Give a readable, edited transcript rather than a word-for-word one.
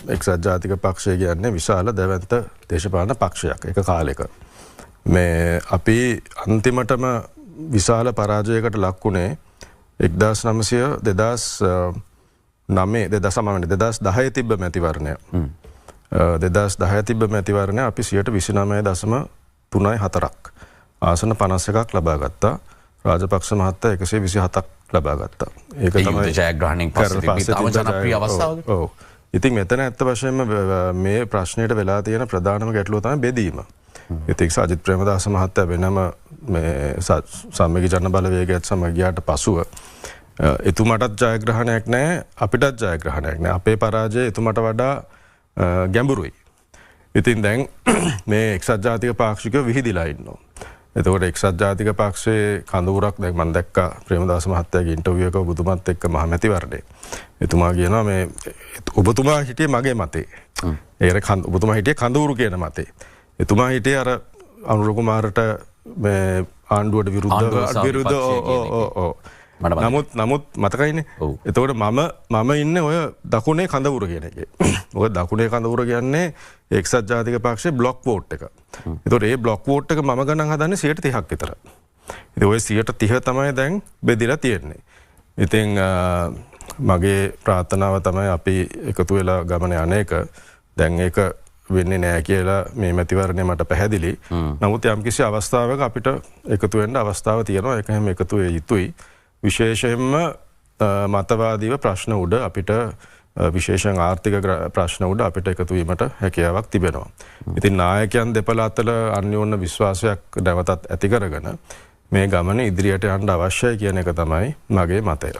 එක්සත් ජාතික පක්ෂය කියන්නේ විශාල දැවැන්ත දේශපාලන පක්ෂයක් එක කාලෙක. මේ අපි අන්තිමටම විශාල පරාජයකට ලක්වුණේ 2010 තිබ්බ මැතිවරණය. 2010 තිබ්බ මැතිවරණය අපි 29.3.4ක් ආසන 51ක් ලබා ගත්තා. රාජපක්ෂ මහත්තයා 127ක් ලබා ගත්තා. ඒක තමයි ජයග්‍රහණයෙන් පස්සේ තම ජනප්‍රිය අවස්ථාවද? ඔව්. ඉතින් මෙතන ඇත්ත වශයෙන්ම මේ ප්‍රශ්නයට වෙලා තියෙන ප්‍රධානම ගැටලුව තමයි බෙදීම. ඉතින් සජිත් ප්‍රේමදාස මහත්තයා වෙනම මේ සම්මිග ජන බලවේගයත් සමග ගියාට පසුව එතුමාටත් ජයග්‍රහණයක් නැහැ අපිටත් ජයග්‍රහණයක් නැහැ. අපේ පරාජය එතුමාට වඩා ගැඹුරුයි. ඉතින් දැන් මේ එක්සත් ජාතික පාක්ෂිකයෝ විහිදිලා ඉන්නවා. එතකොට එක්සත් ජාතික පක්ෂයේ කඳවුරක් දැන් මම දැක්කා ප්‍රේමදාස මහත්තයාගේ ඉන්ටර්විව් එක ඔබතුමාත් එක්ක මහමැතිවරණේ. එතුමා කියනවා මේ ඔබතුමා හිටියේ මගේ මතේ. ඔබතුමා හිටියේ කඳවුරු කියන මතේ. එතුමා හිටියේ අර අනුර කුමාරට මේ ආණ්ඩුවට විරුද්ධ නමුත් මතකයිනේ. එතකොට මම ඉන්නේ ඔය දකුණේ කඳවුර කියන එකේ. මොකද දකුණේ කඳවුර කියන්නේ එක්සත් ජාතික පක්ෂයේ බ්ලොක් වෝට් එක. එතකොට ඒ බ්ලොක් වෝට් එක මම ගණන් හදන්නේ 30ක් විතර. ඉතින් ওই 30 තමයි දැන් බෙදලා තියෙන්නේ. ඉතින් මගේ ප්‍රාර්ථනාව තමයි අපි එකතු වෙලා ගමන යන්නේක. දැන් ඒක වෙන්නේ නැහැ කියලා මේ මැතිවරණය මට පැහැදිලි. නමුත් යම්කිසි අවස්ථාවක අපිට එකතු වෙන්න අවස්ථාව තියෙනවා. ඒක හැම එකතු වෙ යුතුයි. විශේෂයෙන්ම මතවාදීව ප්‍රශ්න උඩ අපිට විශේෂයෙන් ආර්ථික ප්‍රශ්න උඩ අපිට එකතු වීමට හැකියාවක් තිබෙනවා. ඉතින් නායකයන් දෙපළ අතර අන්‍යෝන්‍ය විශ්වාසයක් නැවතත් ඇති කරගෙන මේ ගමන ඉදිරියට යන්න අවශ්‍යයි කියන එක තමයි මගේ මතය.